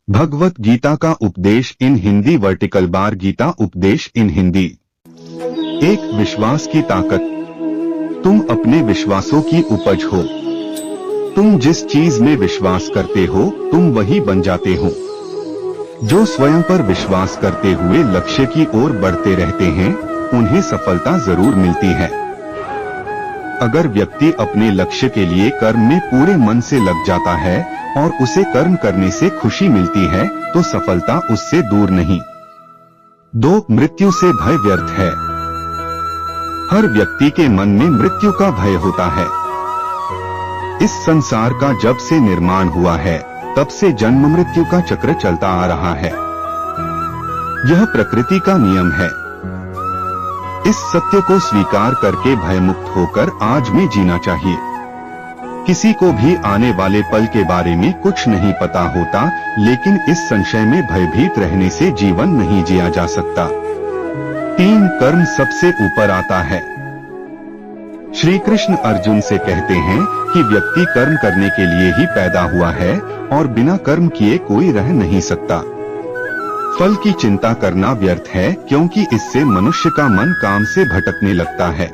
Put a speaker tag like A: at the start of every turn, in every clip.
A: भगवत गीता का उपदेश इन Hindi vertical bar Gita उपदेश इन हिंदी। एक विश्वास की ताकत। तुम अपने विश्वासों की उपज हो। तुम जिस चीज में विश्वास करते हो तुम वही बन जाते हो। जो स्वयं पर विश्वास करते हुए लक्ष्य की ओर बढ़ते रहते हैं उन्हें सफलता जरूर मिलती है। अगर व्यक्ति अपने लक्ष्य के लिए कर्म में पूरे मन से लग जाता है और उसे कर्म करने से खुशी मिलती है तो सफलता उससे दूर नहीं। 2. मृत्यु से भय व्यर्थ है। हर व्यक्ति के मन में मृत्यु का भय होता है। इस संसार का जब से निर्माण हुआ है तब से जन्म मृत्यु का चक्र चलता आ रहा है। यह प्रकृति का नियम है। इस सत्य को स्वीकार करके भयमुक्त होकर आज में जीना चाहिए। किसी को भी आने वाले पल के बारे में कुछ नहीं पता होता, लेकिन इस संशय में भयभीत रहने से जीवन नहीं जिया जा सकता। 3. कर्म सबसे ऊपर आता है। श्री कृष्ण अर्जुन से कहते हैं कि व्यक्ति कर्म करने के लिए ही पैदा हुआ है और बिना कर्म किए कोई रह नहीं सकता। फल की चिंता करना व्यर्थ है क्योंकि इससे मनुष्य का मन काम से भटकने लगता है।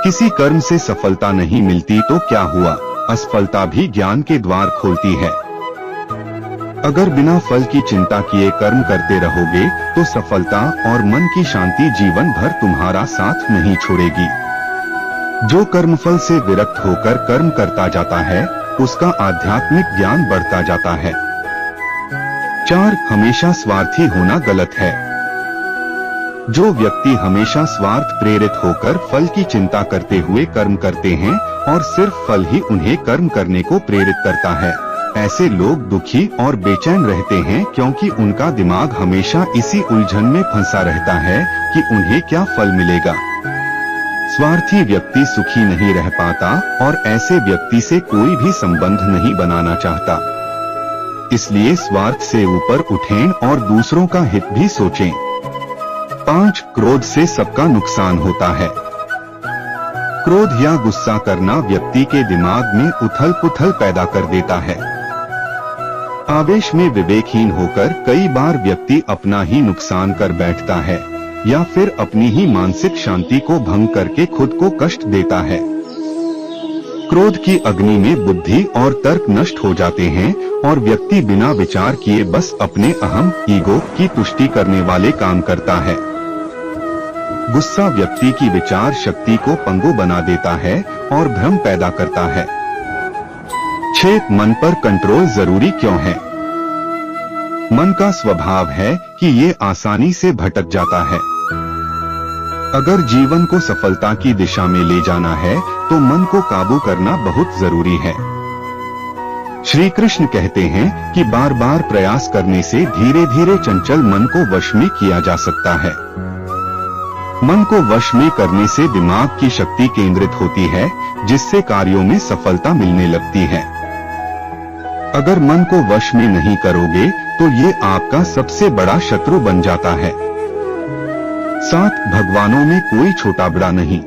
A: किसी कर्म से सफलता नहीं मिलती तो क्या हुआ, असफलता भी ज्ञान के द्वार खोलती है। अगर बिना फल की चिंता किए कर्म करते रहोगे तो सफलता और मन की शांति जीवन भर तुम्हारा साथ नहीं छोड़ेगी। जो कर्मफल से विरक्त होकर कर्म करता जाता है उसका आध्यात्मिक ज्ञान बढ़ता जाता है। 4. हमेशा स्वार्थी होना गलत है। जो व्यक्ति हमेशा स्वार्थ प्रेरित होकर फल की चिंता करते हुए कर्म करते हैं और सिर्फ फल ही उन्हें कर्म करने को प्रेरित करता है, ऐसे लोग दुखी और बेचैन रहते हैं क्योंकि उनका दिमाग हमेशा इसी उलझन में फंसा रहता है कि उन्हें क्या फल मिलेगा। स्वार्थी व्यक्ति सुखी नहीं रह पाता और ऐसे व्यक्ति से कोई भी संबंध नहीं बनाना चाहता। इसलिए स्वार्थ से ऊपर उठें और दूसरों का हित भी सोचें। 5. क्रोध से सबका नुकसान होता है। क्रोध या गुस्सा करना व्यक्ति के दिमाग में उथल पुथल पैदा कर देता है। आवेश में विवेकहीन होकर कई बार व्यक्ति अपना ही नुकसान कर बैठता है या फिर अपनी ही मानसिक शांति को भंग करके खुद को कष्ट देता है। क्रोध की अग्नि में बुद्धि और तर्क नष्ट हो जाते हैं और व्यक्ति बिना विचार किए बस अपने अहम ईगो की तुष्टि करने वाले काम करता है। गुस्सा व्यक्ति की विचार शक्ति को पंगु बना देता है और भ्रम पैदा करता है। 6. मन पर कंट्रोल जरूरी क्यों है। मन का स्वभाव है कि ये आसानी से भटक जाता है। अगर जीवन को सफलता की दिशा में ले जाना है तो मन को काबू करना बहुत जरूरी है। श्री कृष्ण कहते हैं कि बार बार प्रयास करने से धीरे धीरे चंचल मन को वश में किया जा सकता है। मन को वश में करने से दिमाग की शक्ति केंद्रित होती है जिससे कार्यों में सफलता मिलने लगती है। अगर मन को वश में नहीं करोगे तो ये आपका सबसे बड़ा शत्रु बन जाता है। 7. भगवानों में कोई छोटा बड़ा नहीं।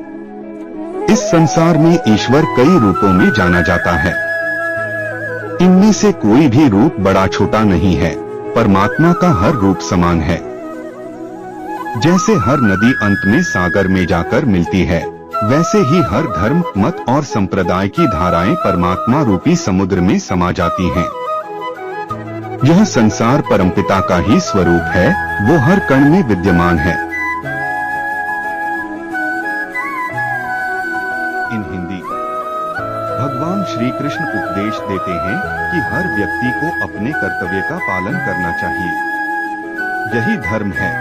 A: इस संसार में ईश्वर कई रूपों में जाना जाता है। इनमें से कोई भी रूप बड़ा छोटा नहीं है। परमात्मा का हर रूप समान है। जैसे हर नदी अंत में सागर में जाकर मिलती है, वैसे ही हर धर्म, मत और संप्रदाय की धाराएं परमात्मा रूपी समुद्र में समा जाती हैं। यह संसार परमपिता का ही स्वरूप है, वो हर कण में विद्यमान है। इन हिंदी। भगवान श्री कृष्ण उपदेश देते हैं कि हर व्यक्ति को अपने कर्तव्य का पालन करना चाहिए। यही धर्म है।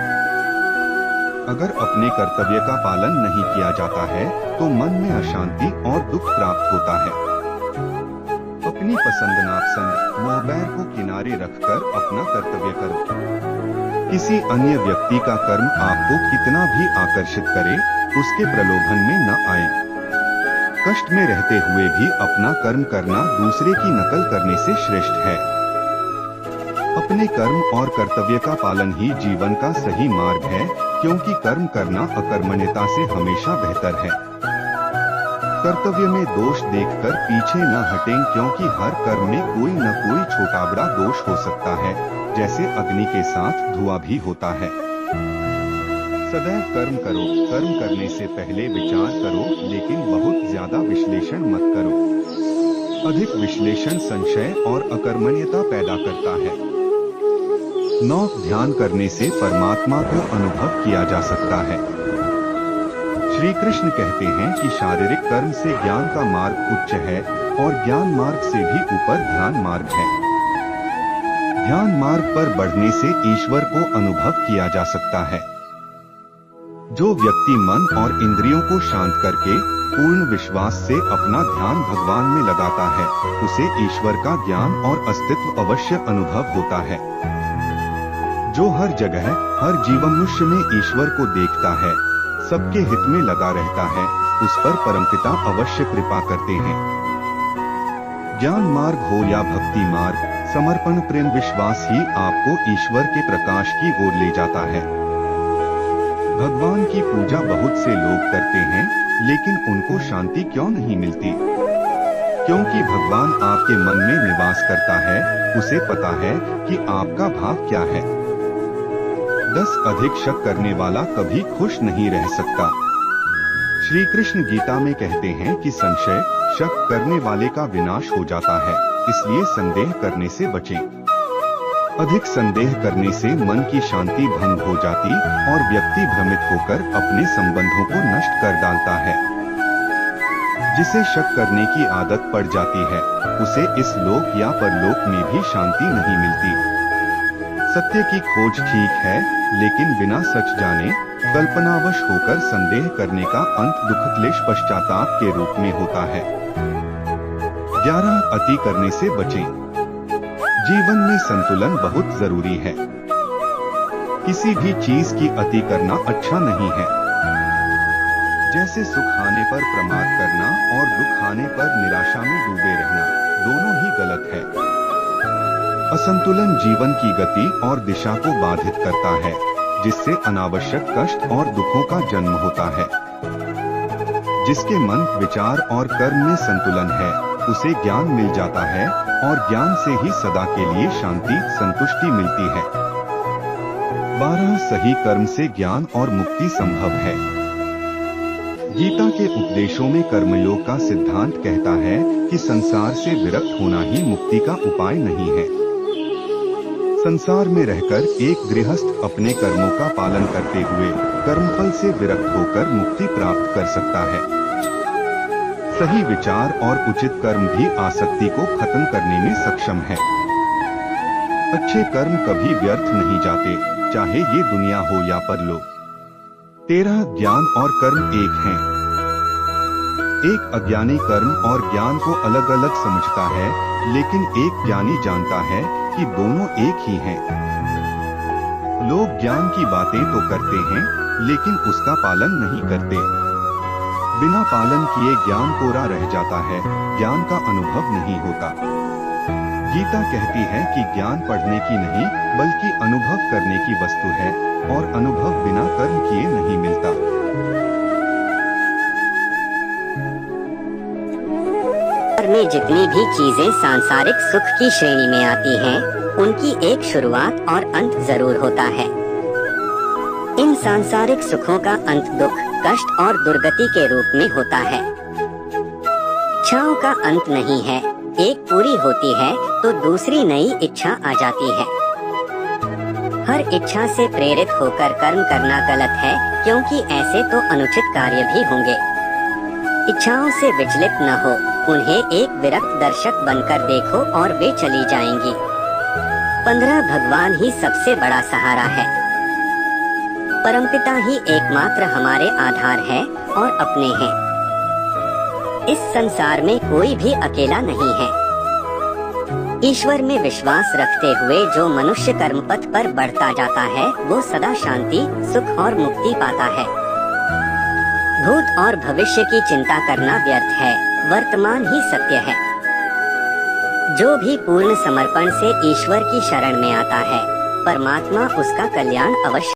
A: अगर अपने कर्तव्य का पालन नहीं किया जाता है तो मन में अशांति और दुख प्राप्त होता है। अपनी पसंद नापसंद मोहबैर को किनारे रखकर अपना कर्तव्य करो। किसी अन्य व्यक्ति का कर्म आपको कितना भी आकर्षित करे, उसके प्रलोभन में न आए। कष्ट में रहते हुए भी अपना कर्म करना दूसरे की नकल करने से श्रेष्ठ है। अपने कर्म और कर्तव्य का पालन ही जीवन का सही मार्ग है, क्योंकि कर्म करना अकर्मण्यता से हमेशा बेहतर है। कर्तव्य में दोष देखकर पीछे न हटें, क्योंकि हर कर्म में कोई न कोई छोटा बड़ा दोष हो सकता है, जैसे अग्नि के साथ धुआं भी होता है। सदैव कर्म करो, कर्म करने से पहले विचार करो, लेकिन बहुत ज्यादा विश्लेषण मत करो। अधिक विश्लेषण संशय और अकर्मण्यता पैदा करता है। 9 ध्यान करने से परमात्मा को अनुभव किया जा सकता है। श्री कृष्ण कहते हैं कि शारीरिक कर्म से ज्ञान का मार्ग उच्च है और ज्ञान मार्ग से भी ऊपर ध्यान मार्ग है। ध्यान मार्ग पर बढ़ने से ईश्वर को अनुभव किया जा सकता है। जो व्यक्ति मन और इंद्रियों को शांत करके पूर्ण विश्वास से अपना ध्यान भगवान में लगाता है, उसे ईश्वर का ज्ञान और अस्तित्व अवश्य अनुभव होता है। जो हर जगह हर जीवमनुष्य में ईश्वर को देखता है, सबके हित में लगा रहता है, उस पर परमपिता अवश्य कृपा करते हैं। ज्ञान मार्ग हो या भक्ति मार्ग, समर्पण प्रेम विश्वास ही आपको ईश्वर के प्रकाश की ओर ले जाता है। भगवान की पूजा बहुत से लोग करते हैं, लेकिन उनको शांति क्यों नहीं मिलती? क्योंकि भगवान आपके मन में निवास करता है, उसे पता है कि आपका भाव क्या है। 10 अधिक शक करने वाला कभी खुश नहीं रह सकता। श्री कृष्ण गीता में कहते हैं कि संशय शक करने वाले का विनाश हो जाता है, इसलिए संदेह करने से बचें। अधिक संदेह करने से मन की शांति भंग हो जाती और व्यक्ति भ्रमित होकर अपने संबंधों को नष्ट कर डालता है। जिसे शक करने की आदत पड़ जाती है, उसे इस लोक या परलोक में भी शांति नहीं मिलती। सत्य की खोज ठीक है, लेकिन बिना सच जाने कल्पनावश होकर संदेह करने का अंत दुख क्लेश पश्चाताप के रूप में होता है। 11 अति करने से बचें। जीवन में संतुलन बहुत जरूरी है। किसी भी चीज की अति करना अच्छा नहीं है। जैसे सुख आने पर प्रमाद करना और दुख आने पर निराशा में डूबे रहना, दोनों ही गलत है। असंतुलन जीवन की गति और दिशा को बाधित करता है, जिससे अनावश्यक कष्ट और दुखों का जन्म होता है। जिसके मन, विचार और कर्म में संतुलन है, उसे ज्ञान मिल जाता है और ज्ञान से ही सदा के लिए शांति, संतुष्टि मिलती है। 12 सही कर्म से ज्ञान और मुक्ति संभव है। गीता के उपदेशों में कर्मयोग का सिद्धांत कहता है कि संसार से विरक्त होना ही मुक्ति का उपाय नहीं है। संसार में रहकर एक गृहस्थ अपने कर्मों का पालन करते हुए कर्मफल से विरक्त होकर मुक्ति प्राप्त कर सकता है। सही विचार और उचित कर्म भी आसक्ति को खत्म करने में सक्षम है। अच्छे कर्म कभी व्यर्थ नहीं जाते, चाहे ये दुनिया हो या परलोक। 13 ज्ञान और कर्म एक हैं। एक अज्ञानी कर्म और ज्ञान को अलग अलग समझता है, लेकिन एक ज्ञानी जानता है कि दोनों एक ही हैं। लोग ज्ञान की बातें तो करते हैं, लेकिन उसका पालन नहीं करते। बिना पालन किए ज्ञान कोरा रह जाता है, ज्ञान का अनुभव नहीं होता। गीता कहती है कि ज्ञान पढ़ने की नहीं, बल्कि अनुभव करने की वस्तु है, और अनुभव बिना कर्म किए नहीं मिलता।
B: में जितनी भी चीजें सांसारिक सुख की श्रेणी में आती हैं, उनकी एक शुरुआत और अंत जरूर होता है। इन सांसारिक सुखों का अंत दुख, कष्ट और दुर्गति के रूप में होता है। इच्छाओं का अंत नहीं है, एक पूरी होती है तो दूसरी नई इच्छा आ जाती है। हर इच्छा से प्रेरित होकर कर्म करना गलत है, क्योंकि ऐसे तो अनुचित कार्य भी होंगे। इच्छाओं से विचलित न हो, उन्हें एक विरक्त दर्शक बनकर देखो और वे चली जाएंगी। 15 भगवान ही सबसे बड़ा सहारा है। परमपिता ही एकमात्र हमारे आधार है और अपने हैं। इस संसार में कोई भी अकेला नहीं है। ईश्वर में विश्वास रखते हुए जो मनुष्य कर्मपथ पर बढ़ता जाता है, वो सदा शांति, सुख और मुक्ति पाता है। भूत और भविष्य की चिंता करना व्यर्थ है, वर्तमान ही सत्य है। जो भी पूर्ण समर्पण से ईश्वर की शरण में आता है, परमात्मा उसका कल्याण अवश्य